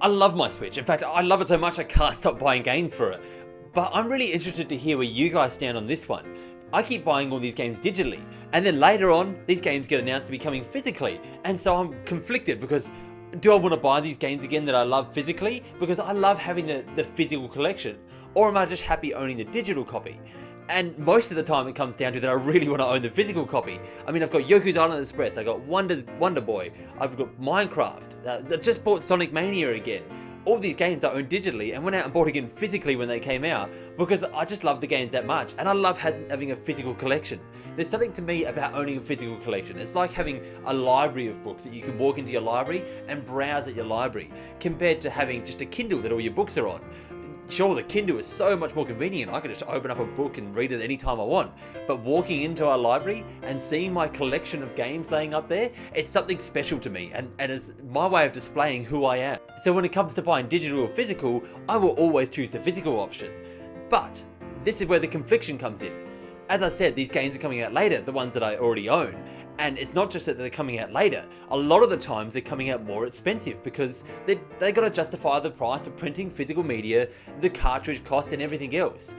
I love my Switch. In fact, I love it so much I can't stop buying games for it. But I'm really interested to hear where you guys stand on this one. I keep buying all these games digitally, and then later on, these games get announced to be coming physically, and so I'm conflicted because do I want to buy these games again that I love physically because I love having the physical collection, or am I just happy owning the digital copy? And most of the time it comes down to that I really want to own the physical copy. I mean, I've got Yoku's Island Express, I've got Wonder Boy, I've got Minecraft, I just bought Sonic Mania again. All these games I own digitally and went out and bought again physically when they came out because I just love the games that much and I love having a physical collection. There's something to me about owning a physical collection. It's like having a library of books that you can walk into your library and browse at your library compared to having just a Kindle that all your books are on. Sure, the Kindle is so much more convenient. I can just open up a book and read it anytime I want. But walking into our library and seeing my collection of games laying up there, it's something special to me and it's my way of displaying who I am. So when it comes to buying digital or physical, I will always choose the physical option. But this is where the confliction comes in. As I said, these games are coming out later, the ones that I already own. And it's not just that they're coming out later. A lot of the times they're coming out more expensive because they got to justify the price of printing physical media, the cartridge cost and everything else.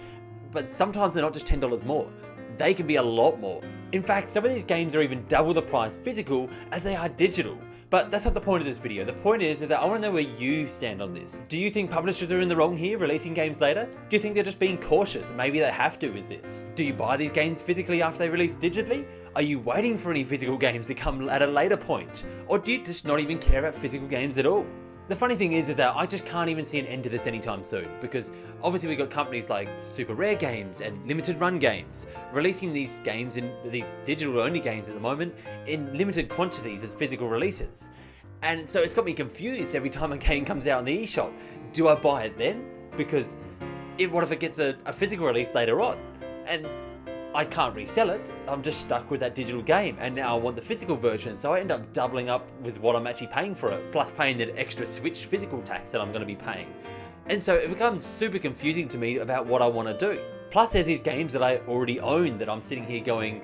But sometimes they're not just $10 more. They can be a lot more. In fact, some of these games are even double the price physical as they are digital. But that's not the point of this video. The point is that I want to know where you stand on this. Do you think publishers are in the wrong here, releasing games later? Do you think they're just being cautious? Maybe they have to with this. Do you buy these games physically after they release digitally? Are you waiting for any physical games to come at a later point? Or do you just not even care about physical games at all? The funny thing is that I just can't even see an end to this anytime soon because obviously we've got companies like Super Rare Games and Limited Run Games releasing these games in these digital only games at the moment in limited quantities as physical releases. And so it's got me confused every time a game comes out in the eShop. Do I buy it then? Because what if it gets a physical release later on? And I can't resell it, I'm just stuck with that digital game and now I want the physical version, so I end up doubling up with what I'm actually paying for it, plus paying that extra Switch physical tax that I'm going to be paying. And so it becomes super confusing to me about what I want to do. Plus there's these games that I already own that I'm sitting here going,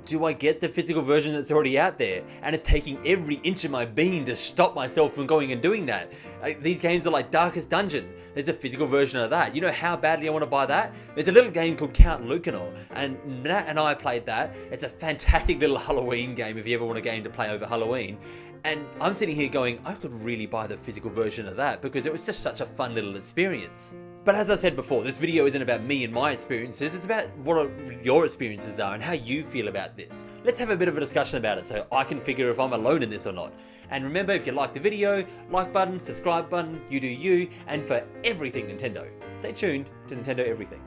do I get the physical version that's already out there? And it's taking every inch of my being to stop myself from going and doing that. These games are like Darkest Dungeon. There's a physical version of that. You know how badly I want to buy that? There's a little game called Count Lucanor, and Nat and I played that. It's a fantastic little Halloween game if you ever want a game to play over Halloween. And I'm sitting here going, I could really buy the physical version of that because it was just such a fun little experience. But as I said before, this video isn't about me and my experiences, it's about what your experiences are and how you feel about this. Let's have a bit of a discussion about it so I can figure if I'm alone in this or not. And remember, if you like the video, like button, subscribe button, you do you, and for everything Nintendo, stay tuned to Nintendo Everything.